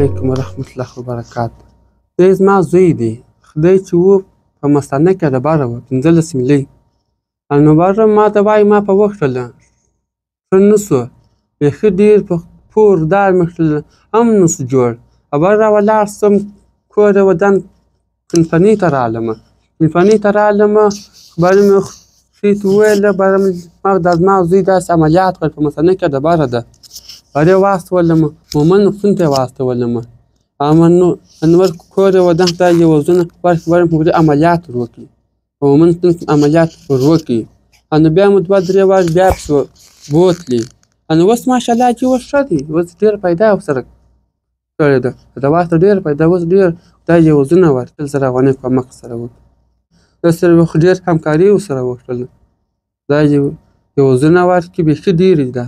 علیکم ورحمت الله وبرکاته. دی زما زوی دی. خدای چې و په مثانه کې ډبره وه 15 میلۍ. نو باره ما ته وایي ما په وکړله ښه نه سوه. بیخي ډېر په پوردار مې کړله هم نه سو جوړ. بره راولاړ سوم کور یې ودان کمپنۍ ته رالمه. کمپنۍ ته رالمه خبره مې ښې ته وویله بره مې دا زما زوی داسې عملیات کړ په مثانه کې ډبره ده. بره یې واستولمه مومن روغتون ته یې واستولمه. انور کور یې ودان خدای دې وزرونه ورکړي بره مې عملیات ور وکړي په مومن روغتون کې عملیات ور وکړي. نو بیا مو 2-3 ورځې بیا پسې بوتلي. نو اوس ماشاءالله چې اوس ښه دی. اوس ډېره پیدا ورسره کړې ده. د دوا سره ډېره پیدا اوس ډېر خدای دې وزرونه ورکړي 1000 افغانۍ کومک سره وکړي. سره ډېر همکاري ورسره وکړله. خدای دې وزرونه ورکړي بیخي ډېرې ده.